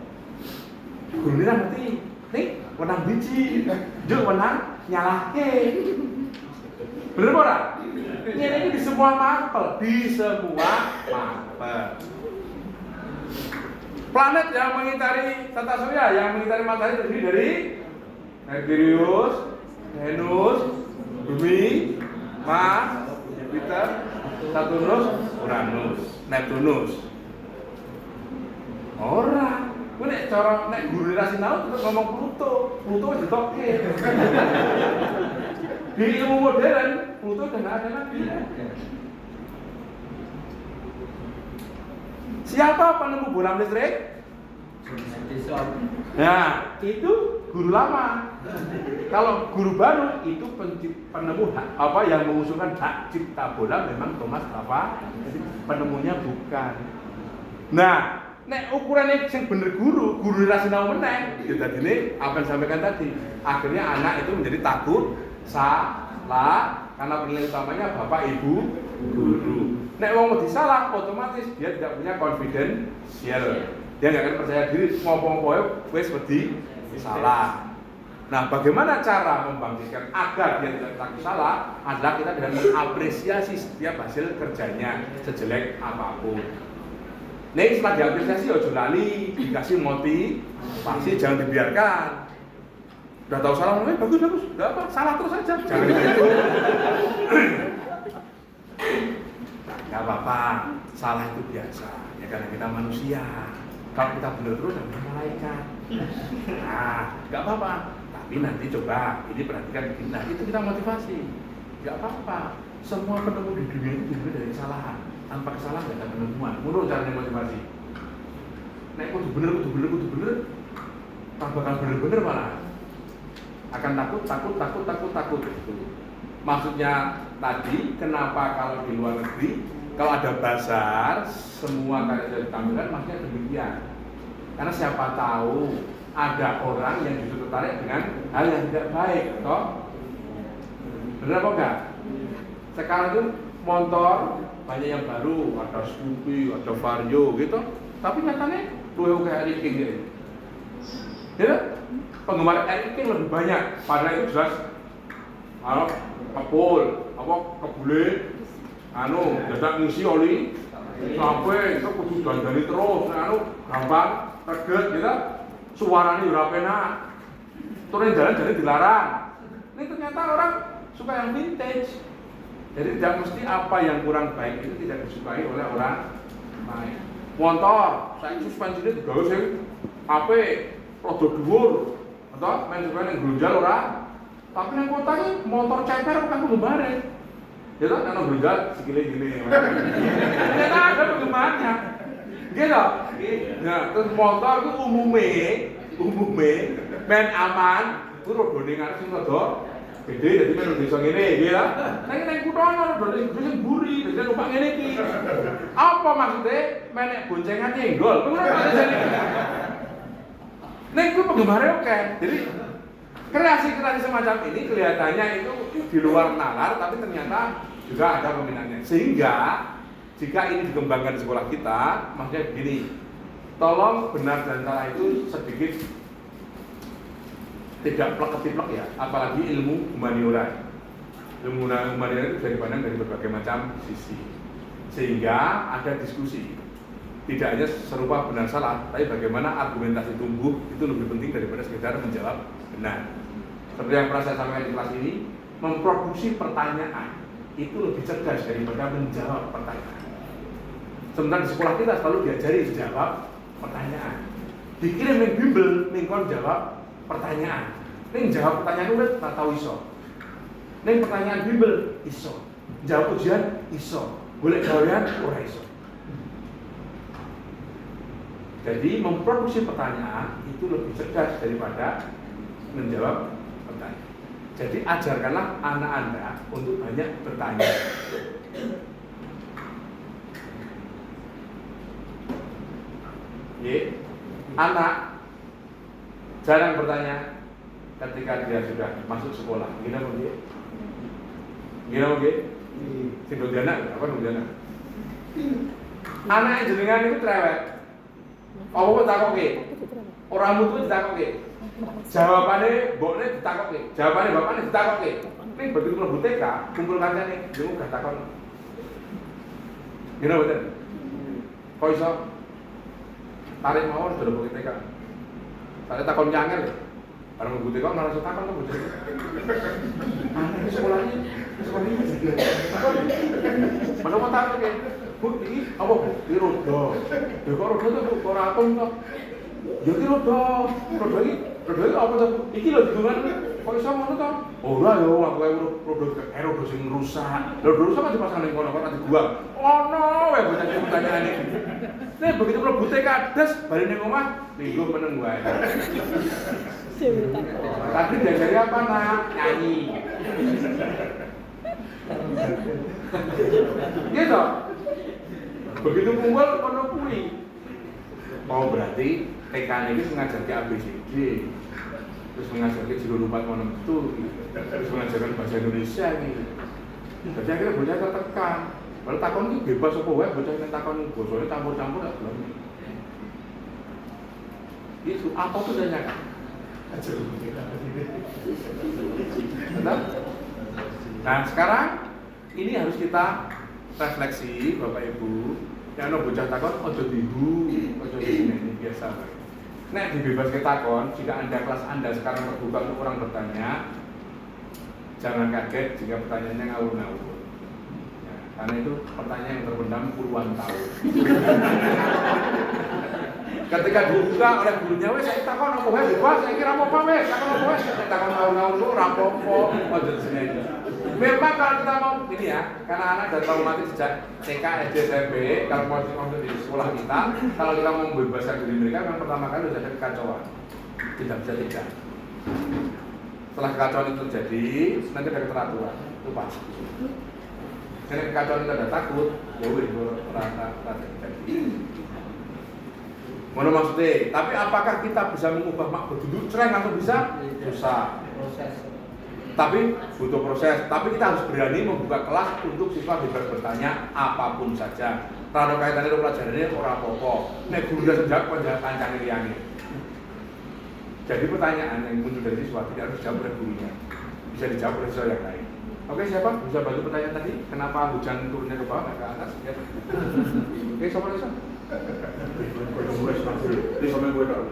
Guru ini ngerti, nih wenang biji, juk wenang nyalahke. Bener ora? Ini di semua mapel, di semua mapel. Planet yang mengitari tata surya, yang mengitari matahari terdiri dari Merkurius, Venus, Bumi, Mars, Jupiter, Saturnus, Uranus, Neptunus. Ora, gue nek cara nek guru rasi sinau tetep ngomong Pluto wis ditokke. Di ilmu modern, Pluto udah nggak ada lagi. Siapa penemu bola listrik? Nah, itu guru lama. Kalau guru baru itu penemu apa yang mengusulkan hak cipta bola memang Thomas apa? Jadi penemunya bukan. Nah, nek ukurannya yang bener guru rasi sinau meneh. Ya dadine apa yang sampaikan tadi. Akhirnya anak itu menjadi takut salah karena penilai utamanya bapak ibu guru. Nek wong mau disalah otomatis dia tidak punya confidential. Dia nggak akan percaya diri ngopo-ngopo wis wedi salah. Nah, bagaimana cara membangkitkan agar dia tidak takut salah adalah kita dengan mengapresiasi setiap hasil kerjanya sejelek apapun. Nih setelah diapresiasi ojo lali, dikasih motivasi, jangan dibiarkan. Udah tahu salah, bagus, enggak apa, salah terus aja. Jangan gitu. Enggak apa-apa, salah itu biasa. Ya karena kita manusia. Kalau kita benar terus, kita malaikat. Nah, enggak apa-apa. Tapi nanti coba, ini perhatikan begini. Nah, itu kita motivasi. Enggak apa-apa. Semua penemu di dunia itu juga dari kesalahan. Tanpa kesalahan nggak ada penemuan. Menurut cara motivasi. Nek kudu bener, tak bakal bener malah. Akan takut gitu. Maksudnya tadi, kenapa kalau di luar negeri, kalau ada bazar, semua karya sudah ditampilkan, maksudnya demikian. Karena siapa tahu ada orang yang justru tertarik dengan hal yang tidak baik, toh? Bener apa enggak? Sekarang itu motor banyak yang baru, ada Scoopy, ada Vario gitu. Tapi nyatanya luwih kayak Harry King gitu. Ya, penggemar Harry King lebih banyak. Padahal itu jelas kepul, kebule, dadak ngisi oli, sampai itu kudu dandani terus, gampang, teget gitu. Suaranya ora penak. Turun jalan jadi dilarang. Ini ternyata orang suka yang vintage. Jadi tidak mesti apa yang kurang baik itu tidak disukai oleh orang lain. Motor, saya suspensinya digawe sing apik, rada dhuwur, atau main sepeda yang glunjal ora. Tapi yang kota ini motor ceper bukan pengembarnya. Ya kan, karena glunjal sikile gini. Ternyata ada penggemarnya. Gitu. Nah, terus motor itu umumnya main aman, itu rodone ngarep sing rada gede, jadi main desa ngene, gitu ya. Neng kutha ana rodone gede sing mburi, dadi numpak ngene iki. Apa maksudnya? Menek boncengan nyenggol. Kuwi ora jadi. Neng ku penggemarnya oke. Jadi kreasi-kreasi semacam ini kelihatannya itu di luar nalar, tapi ternyata juga ada peminatnya. Sehingga jika ini dikembangkan di sekolah kita, maksudnya begini, tolong benar dan salah itu sedikit tidak plek-ketiplek ya, apalagi ilmu humaniora. Ilmu humaniora itu bisa dipandang dari berbagai macam sisi, sehingga ada diskusi. Tidak hanya serupa benar salah, tapi bagaimana argumentasi tumbuh itu lebih penting daripada sekedar menjawab benar. Seperti yang pernah saya sampaikan di kelas ini, memproduksi pertanyaan itu lebih cerdas daripada menjawab pertanyaan. Sementara di sekolah kita selalu diajari jawab pertanyaan. Dikirim yang bimbel, mingkon jawab pertanyaan. Ning jawab pertanyaan udah tak tahu iso. Ning pertanyaan bimbel iso. Jawab ujian iso. Golek gawean ora iso. Jadi memproduksi pertanyaan itu lebih cerdas daripada menjawab pertanyaan. Jadi ajarkanlah anak Anda untuk banyak bertanya. Anak jarang bertanya ketika dia sudah masuk sekolah. Gimana mungkin? Sing anak apa anak? Anak jenengan itu cerewet. Apa ditakoke? Ora mutu ditakoke. Jawabane mbokne ditakoke. Jawabane bapakne ditakoke. Ning begitu mlebu TK, kumpul kancane, yo gak takon. Gimana betul? Kok iso? tarik mawon sudah lebih TK. Tarik takon nyangel ya. Barang mlebu TK ora rasa takon kok. Mana ini sekolahnya? Mana mau takon ke? Bu, ini apa bu? Ini roda. Ya kok roda tuh bu, kok raton tuh? Ya ini roda ini apa tuh? Iki lho digunakan kok iso ngono to? Ora yo aku roda sing rusak. Roda rusak kan dipasang ning kono kok ora dibuang. Ono wae bocah pertanyaan iki. Nek begitu mlebu TK des bali ning omah, minggu meneng wae. Tadi diajari apa nak? Nyanyi. Gitu. Begitu kumpul kono kuwi. Mau berarti TK ini mengajarkan ABCD, terus mengajarkan juru lumpat mono betul, terus mengajarkan bahasa Indonesia gitu. Jadi akhirnya bocah tertekan. Kalau takon itu bebas apa wae, bocah yang takon bosone campur-campur gak belum. Itu apa tuh tanya kan? Nah sekarang ini harus kita refleksi Bapak Ibu. Yang ada bocah takon ojo dihu, ojo ini biasa. Nek dibebas ke takon, jika Anda kelas Anda sekarang terbuka untuk orang bertanya, jangan kaget jika pertanyaannya ngawur-ngawur. Ya, karena itu pertanyaan yang terpendam puluhan tahun. Ketika dibuka oleh gurunya, wes saya takon apa wae bebas, saya kira apa wes, takon apa wes, takon ngawur-ngawur lu rapopo, ojo sini. Memang kalau kita mau ini ya, karena anak sudah traumatis sejak TK, SD, SMP, kalau mau di sekolah kita, kalau kita mau membebaskan diri mereka, memang pertama kali harus ada kekacauan, tidak bisa tidak. Setelah kekacauan itu terjadi, nanti ada keteraturan, itu pasti. Karena kekacauan itu ada takut, ya udah rata terjadi. Mana maksudnya? Tapi apakah kita bisa mengubah mak berduduk cereng atau bisa? Susah. Proses. Tapi butuh proses. Tapi kita harus berani membuka kelas untuk siswa bebas bertanya apapun saja. Kalau kaitannya dengan pelajarannya orang pokok. Nek guru sudah sejak panjang liyane. Jadi pertanyaan yang muncul dari siswa tidak harus dijawab oleh gurunya. Bisa dijawab oleh siswa yang lain. Oke, siapa bisa bantu pertanyaan tadi? Kenapa hujan turunnya ke bawah, ke atas? Ya. Oke, siapa? Ini sama gue dong.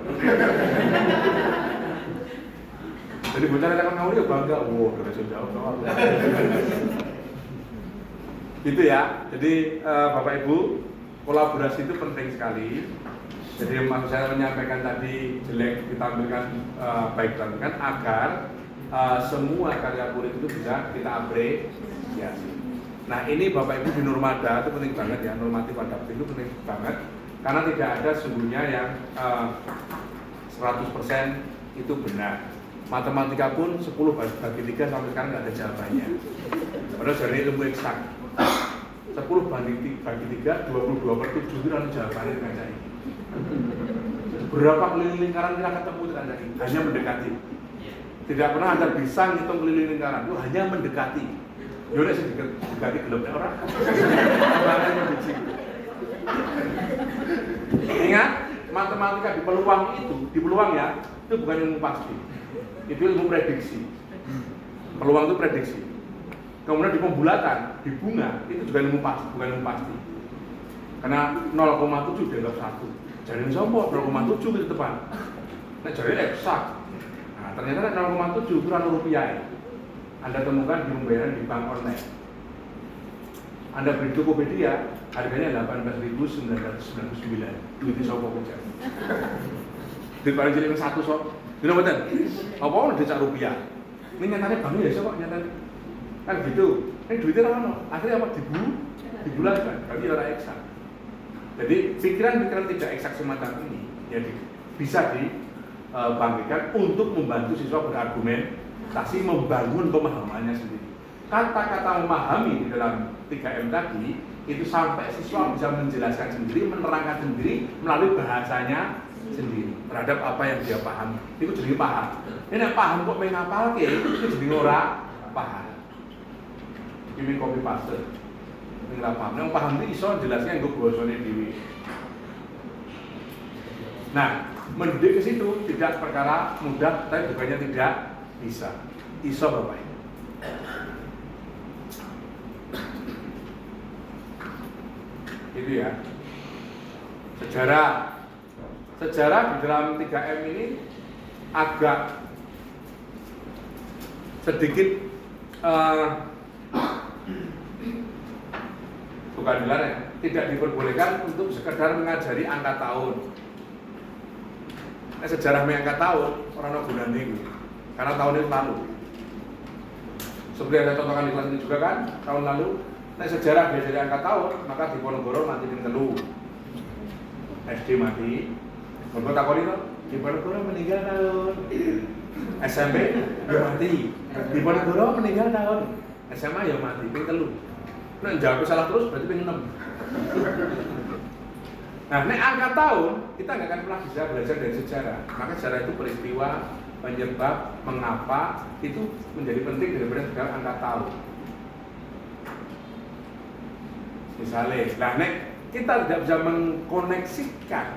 Jadi bocah akan ngawur ya bangga, wow, udah jauh soal. Gitu ya. Jadi Bapak Ibu, kolaborasi itu penting sekali. Jadi maksud saya menyampaikan tadi jelek ditampilkan baik ditampilkan agar semua karya kulit itu bisa kita apresiasi. Nah ini Bapak Ibu di Nurmada itu penting banget ya, normatif adaptif itu penting banget karena tidak ada sungguhnya yang 100% itu benar. Matematika pun 10 bagi 3 sampai sekarang nggak ada jawabannya. Padahal dari ilmu eksak 10 bagi 3, 22/7 itu ada jawabannya dengan cara ini. Berapa keliling lingkaran kita ketemu dengan cara ini? Hanya mendekati. Tidak pernah Anda bisa ngitung keliling lingkaran, itu hanya mendekati. Yaudah sedikit mendekati gelapnya orang. Ingat, matematika di peluang ya, itu bukan ilmu pasti. Itu ilmu prediksi. Peluang itu prediksi. Kemudian di pembulatan, di bunga itu juga ilmu pasti, bukan ilmu pasti. Karena 0,7 dianggap 1. Jadi sombong 0,7 di depan. Nah jadi eksak. Nah ternyata 0,7 itu rupiah ya. Anda temukan di pembayaran di bank online. Anda beli Tokopedia, harganya 18.999. Duit sombong aja. Di paling jadi 1 sok. Gila betul? Apa orang dicak rupiah? Ini nyatanya bank ya kok nyatanya. Kan gitu. Ini duitnya apa? Akhirnya apa? Dibulatkan. Berarti orang eksak. Jadi pikiran-pikiran tidak eksak semacam ini ya bisa dibangkitkan untuk membantu siswa berargumentasi, membangun pemahamannya sendiri. Kata-kata memahami di dalam 3M tadi itu sampai siswa bisa menjelaskan sendiri, menerangkan sendiri melalui bahasanya sendiri terhadap apa yang dia pahami. Itu jadi paham. Ini paham kok main apal ke? Itu jadi ora paham. Ini copy paste. Ini ora paham. Yang paham itu iso jelasnya nggo bosone dhewe. Nah, mendidik ke situ tidak perkara mudah, tapi bukannya tidak bisa. Iso Bapak Ibu. Itu ya. Sejarah sejarah di dalam 3M ini agak sedikit bukan dilarang, tidak diperbolehkan untuk sekedar mengajari angka tahun. Sejarah mengangkat tahun orang gunanya itu, karena tahun itu lalu. Seperti ada contohkan di kelas ini juga kan, tahun lalu. Sejarah dia jadi angkat tahun, maka di Ponorogo mati ping 3. SD mati. Kalau takon itu di Ponorogo meninggal tahun. SMP ya mati. Di Ponorogo meninggal tahun. SMA ya mati ping 3. Nek jawab salah terus berarti ping 6. Nah, nek angka tahun kita nggak akan pernah bisa belajar dari sejarah. Maka sejarah itu peristiwa, penyebab, mengapa itu menjadi penting daripada sekedar angka tahun. Misalnya, nah nek kita tidak bisa mengkoneksikan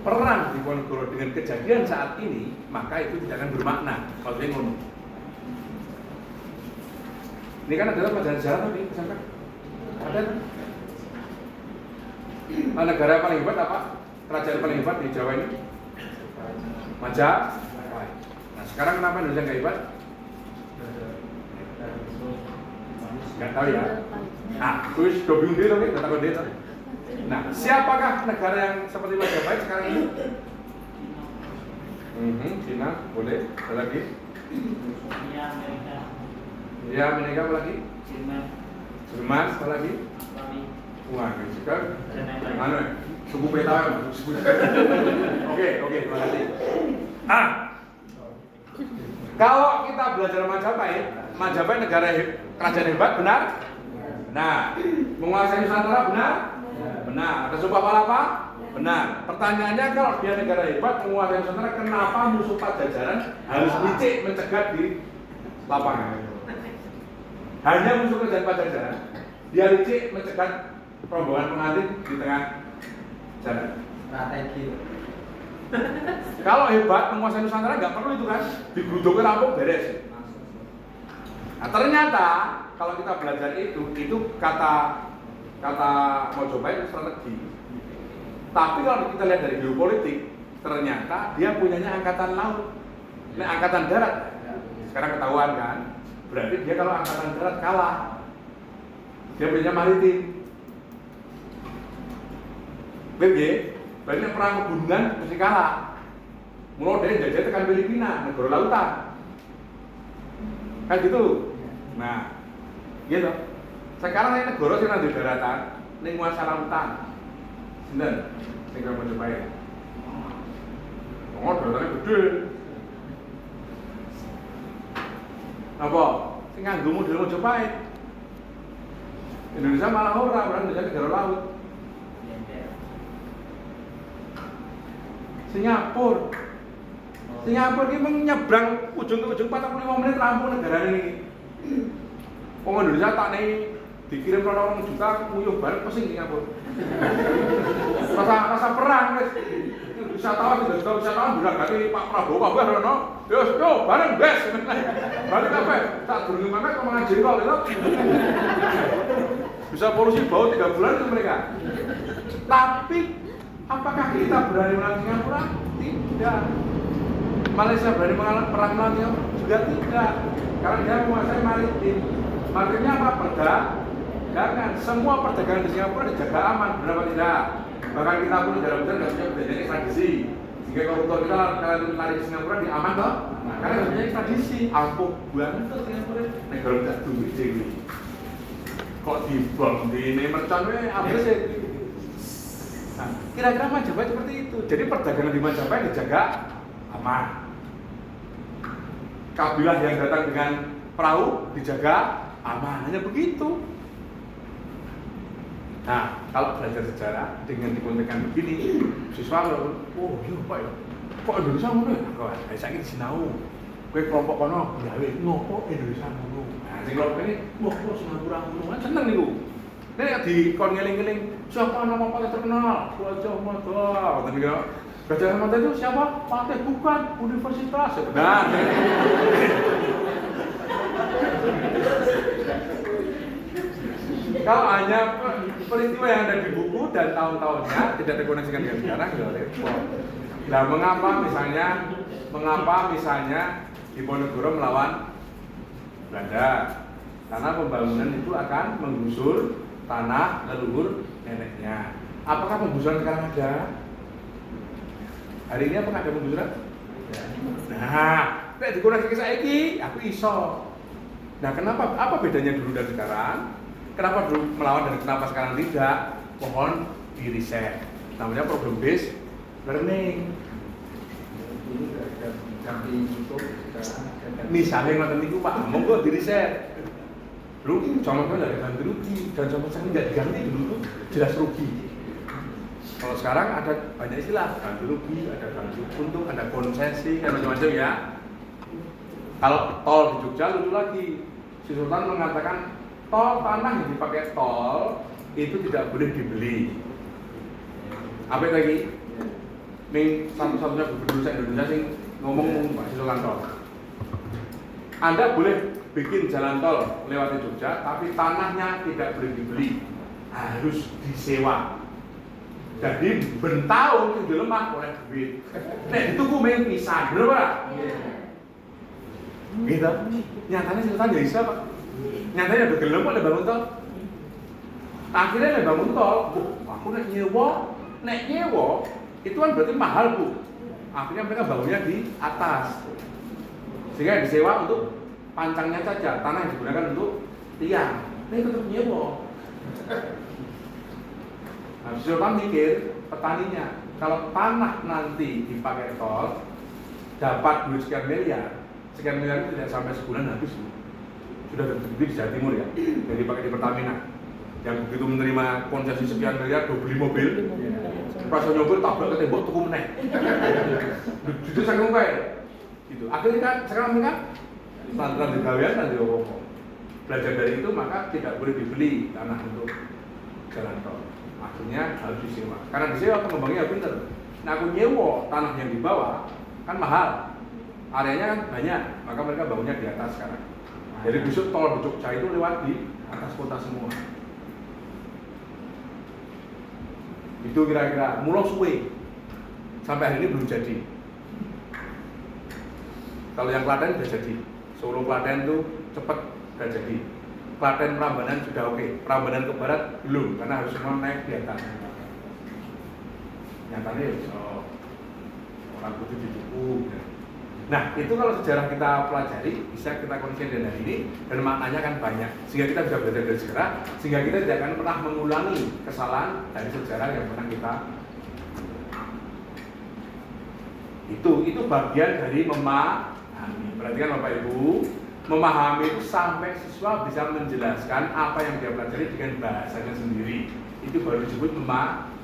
perang di Ponorogo dengan kejadian saat ini, maka itu tidak akan bermakna. Kalau dia ngomong, ini kan adalah pelajaran sejarah tadi, misalkan ada negara paling hebat apa? Kerajaan paling hebat di Jawa ini? Majapahit. Nah sekarang kenapa Indonesia nggak hebat? Nggak tahu ya. Nah, terus dobing dia dong, nggak tahu dia. Nah, siapakah negara yang seperti Majapahit sekarang ini? Cina, boleh. Ada lagi? Ya, Amerika apa lagi? Jerman, apa lagi? Wah, juga. Mana? Suku peta. Oke, terima kasih. Kalau kita belajar Majapahit negara kerajaan hebat, benar? Nah, menguasai Nusantara, benar? Benar. Ada sumpah palapa? Benar. Pertanyaannya, kalau dia negara hebat menguasai Nusantara, kenapa musuh Pajajaran harus licik mencegat di lapangan? Hanya musuh kerajaan Pajajaran, dia licik mencegat rombongan pengantin di tengah jalan. Strategi. Kalau hebat menguasai Nusantara nggak perlu itu kan, diguduknya rampung beres. Nah, ternyata kalau kita belajar itu kata Majapahit strategi. Tapi kalau kita lihat dari geopolitik, ternyata dia punyanya angkatan laut, angkatan darat. Sekarang ketahuan kan, berarti dia kalau angkatan darat kalah, dia punya maritim. Berarti perang pegunungan mesti kalah. Mulai dari jajah tekan Filipina, negara lautan. Kan gitu. Nah, gitu. Sekarang ini negara sing di daratan, ning nguasa lautan. Sinten? Sing Majapahit. Daratannya gede. Apa? Sing nganggo model Majapahit. Indonesia malah ora, Indonesia negara laut. Singapura ini menyeberang ujung ke ujung 45 menit rampung negara ini. Wong Indonesia tak nih dikirim orang juta nguyuh bareng pusing Singapura. Rasa perang guys. Wisatawan bilang ganti Pak Prabowo kabeh ono. Yo bareng guys. Balik kabeh. Tak durung mangkat kok mangan jengkol itu. Bisa polusi bau 3 bulan itu mereka. Tapi apakah kita berani melawan Singapura? Tidak. Malaysia berani perang melawan Singapura? Juga tidak. Karena dia menguasai maritim. Maritimnya apa? Perdagangan. Semua perdagangan di Singapura dijaga aman, berapa tidak? Bahkan kita pun negara besar nggak punya perjanjian ekstradisi. Jika koruptor kita lari ke Singapura di aman toh? Karena nggak punya ekstradisi. Ampuh banget tuh Singapura. Negara tidak duit jadi. Kok dibom di mercon apa sih? Nah, kira-kira Majapahit seperti itu. Jadi perdagangan di Majapahit dijaga aman. Kabilah yang datang dengan perahu dijaga aman. Hanya begitu. Nah, kalau belajar sejarah dengan dikontekskan begini, siswa oh iya Pak ya, kok Indonesia ngono ya? Kok saya ini sinau. Kowe kelompok kono gawe ngopo Indonesia ngono. Nah, sing kelompok ini, wah kok Singapura ngono. Seneng niku. Nek dikon ngeling-eling, siapa nama partai terkenal? Gajah Mada. Ngoten iki. Gajah Mada itu siapa? Partai bukan universitas. Nah. Kalau hanya peristiwa yang ada di buku dan tahun-tahunnya tidak terkoneksikan dengan sekarang, ya repot. Nah, mengapa misalnya Diponegoro melawan Belanda? Karena pembangunan itu akan menggusur tanah leluhur neneknya. Apakah penggusuran sekarang ada? Hari ini apakah ada penggusuran? Nah, nek dikoneksi saiki, aku iso. Nah, kenapa? Apa bedanya dulu dan sekarang? Kenapa dulu melawan dan kenapa sekarang tidak? Mohon di riset. Namanya problem based learning. Ini ada di YouTube sekarang. Misalnya ngoten niku Pak, monggo di riset. Dulu zaman kan ada ganti rugi dan zaman sekarang tidak diganti dulu tuh jelas rugi. Kalau sekarang ada banyak istilah, ganti rugi, ada ganti untung, ada konsesi, dan macam-macam ya. Kalau tol di Jogja lucu lagi, si Sultan mengatakan tol tanah yang dipakai tol itu tidak boleh dibeli. Apa lagi? Ning satu-satunya gubernur Indonesia sing ngomong Pak Sultan tol. Anda boleh bikin jalan tol lewat Jogja, tapi tanahnya tidak boleh dibeli, harus disewa. Jadi bentahun itu lemah oleh duit. Nek itu main pisah, bener Pak? Gitu. Nyatanya Sultan ya bisa Pak. Nyatanya udah gelem kok bangun tol. Akhirnya bangun tol, aku nek nyewa itu kan berarti mahal Bu. Akhirnya mereka bangunnya di atas, sehingga disewa untuk pancangnya saja, tanah yang digunakan untuk tiang. Ini tetap nyewa. Nah, Sultan mikir petaninya, kalau tanah nanti dipakai tol, dapat duit sekian miliar itu tidak sampai sebulan habis. Sudah terbukti di Jawa Timur ya, yang dipakai di Pertamina, yang begitu menerima konsesi sekian miliar, beli mobil, pas nyoba tabrak ke tembok tuku meneh. Jujur saya ngomong gitu. Akhirnya kan sekarang mereka lantaran digawean dan diomong. Belajar dari itu maka tidak boleh dibeli tanah untuk jalan tol. Akhirnya harus disewa. Karena disewa pengembangnya pinter. Nah, aku nyewa tanah yang di bawah kan mahal. Areanya kan banyak, maka mereka bangunnya di atas sekarang. Jadi besok tol di Jogja itu lewat di atas kota semua. Itu kira-kira mulo suwe. Sampai hari ini belum jadi. Kalau yang Klaten sudah jadi. Solo Klaten itu cepat sudah jadi. Klaten Prambanan sudah oke. Prambanan ke barat belum, karena harus semua naik di atas. Nyatanya orang putih didukung. Nah, itu kalau sejarah kita pelajari, bisa kita konsisten dengan ini, dan maknanya kan banyak. Sehingga kita bisa belajar dari sejarah, sehingga kita tidak akan pernah mengulangi kesalahan dari sejarah yang pernah kita. Itu bagian dari memahami. Perhatikan Bapak Ibu, memahami itu sampai siswa bisa menjelaskan apa yang dia pelajari dengan bahasanya sendiri. Itu baru disebut memahami.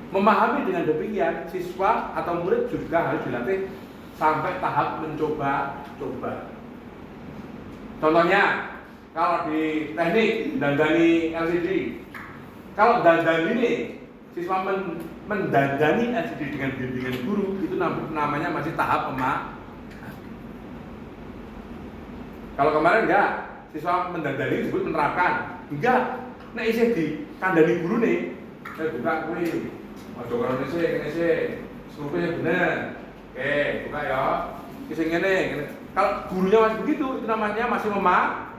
Memahami dengan demikian, siswa atau murid juga harus dilatih sampai tahap mencoba-coba. Contohnya, kalau di teknik dandani LCD, kalau dandani ini siswa mendandani LCD dengan bimbingan guru, itu namanya masih tahap memahami. Kalau kemarin enggak, siswa mendandani disebut menerapkan. Enggak, nek isih di kandani guru nih, saya buka kuwi. Ojo karo ngene, strukturnya bener. Oke, buka ya. Kisah ngene. Kalau gurunya masih begitu, itu namanya masih memahami.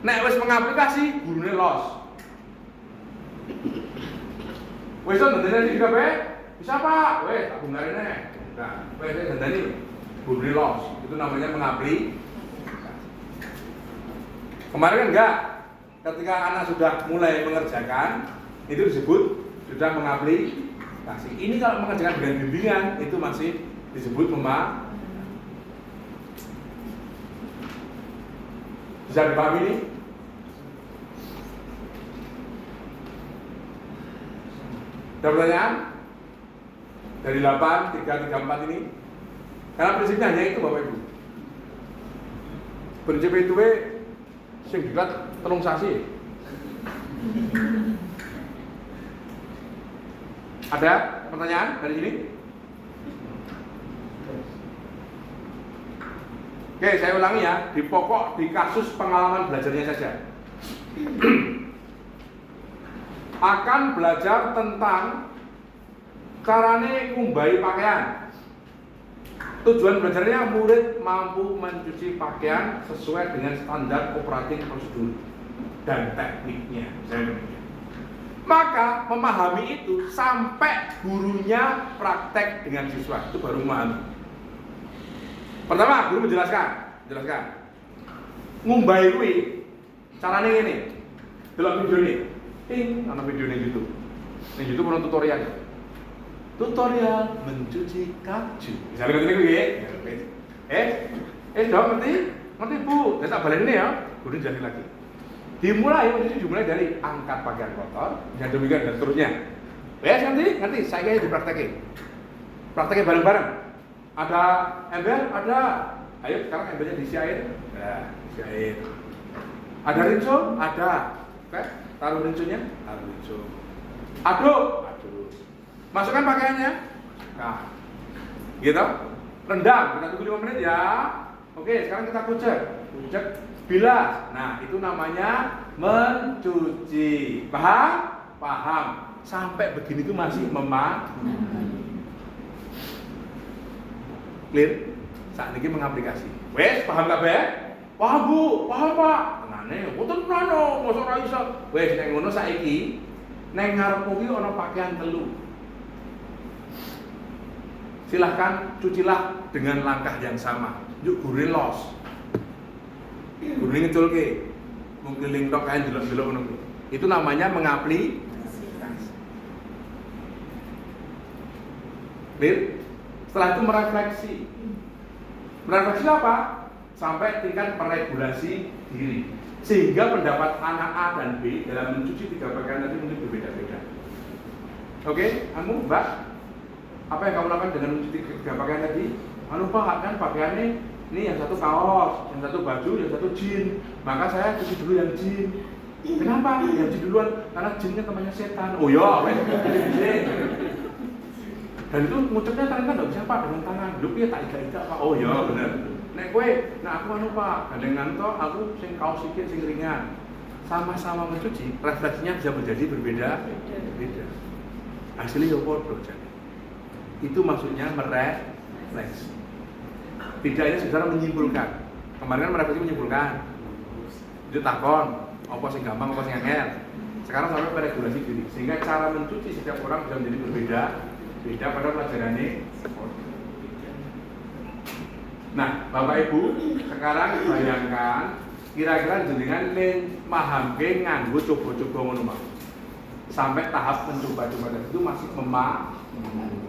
Nek wis mengaplikasi, gurunya los. Wis dandani iki kabeh? Bisa Pak. Wis tak bungarene. Nah, wis dandani gurunya los. Itu namanya mengaplikasi. Kemarin kan enggak. Ketika anak sudah mulai mengerjakan, itu disebut sudah mengaplikasi. Ini kalau mengerjakan dengan bimbingan itu masih disebut memahami. Bisa dipahami ini? Ada pertanyaan? Dari 8, 3, 3, 4 ini? Karena prinsipnya hanya itu Bapak Ibu. Prinsip itu sing diklat telung sasi. Ada pertanyaan dari sini? Oke, saya ulangi ya, di pokok di kasus pengalaman belajarnya saja. Akan belajar tentang carane ngumbai pakaian. Tujuan belajarnya murid mampu mencuci pakaian sesuai dengan standar operating prosedur dan tekniknya. Maka memahami itu sampai gurunya praktek dengan siswa itu baru memahami. Pertama, guru menjelaskan. Ngumbai kuwi carane ngene. Delok video ini. Ana video ning YouTube. Ning YouTube ono tutorial. Tutorial mencuci kaju. Misalnya ngerti niku nggih. Dok ngerti? Ngerti Bu. Ya tak baleni ya. Guru jelasin lagi. Dimulai dari angkat pakaian kotor, dan demikian dan seterusnya. Wes ngerti? Saya dipraktekin. Praktekin bareng-bareng. Ada ember? Ada. Ayo sekarang embernya diisi air. Nah, isi air. Ada rinso? Ada. Oke, taruh rinsonya. Taruh rinso. Aduk. Masukkan pakaiannya. Nah, gitu. Rendam. Kita tunggu 5 menit ya. Oke, sekarang kita kucek. Bilas. Nah, itu namanya mencuci. Paham? Sampai begini itu masih clear? Saat ini mengaplikasi. Wes, paham kabeh? Paham Bu, paham Pak. Tenane, mboten nano, mosok ora iso. Wes nek ngono saiki, ning ngarepmu ki ana pakaian telu. Silahkan cucilah dengan langkah yang sama. Yuk gurih los. Gurih ngeculke. Mungkin tok kae delok-delok ngono. Itu namanya mengaplikasi. Clear? Setelah itu merefleksi. Merefleksi apa? Sampai tingkat meregulasi diri. Sehingga pendapat anak A dan B dalam mencuci 3 pakaian tadi mungkin berbeda-beda. Oke, kamu Mbak, apa yang kamu lakukan dengan mencuci 3 pakaian tadi? Pak, kan pakaiannya ini yang satu kaos, yang satu baju, yang satu jin. Maka saya cuci dulu yang jin. Kenapa? Yang jin duluan? Karena jinnya temannya setan. Oh ya, dan itu ngucapnya ternyata nggak bisa Pak dengan tangan. Lu piye tak iga-iga Pak? Oh ya bener. Nek kowe, aku Pak, gandengan to aku sing kaos iki sing ringan. Sama-sama mencuci, refleksinya bisa menjadi berbeda. Hasilnya yo padha jadi. Itu maksudnya merefleksi. Tidak hanya sekedar menyimpulkan. Kemarin kan merefleksi menyimpulkan. Itu takon, apa sing gampang, apa sing angel. Sekarang sampai meregulasi diri. Sehingga cara mencuci setiap orang bisa menjadi berbeda pada pelajaran ini. Nah, Bapak Ibu, sekarang bayangkan kira-kira jenengan mahamke nganggo coba-coba ngono Pak. Sampai tahap mencoba-coba itu masih memahami.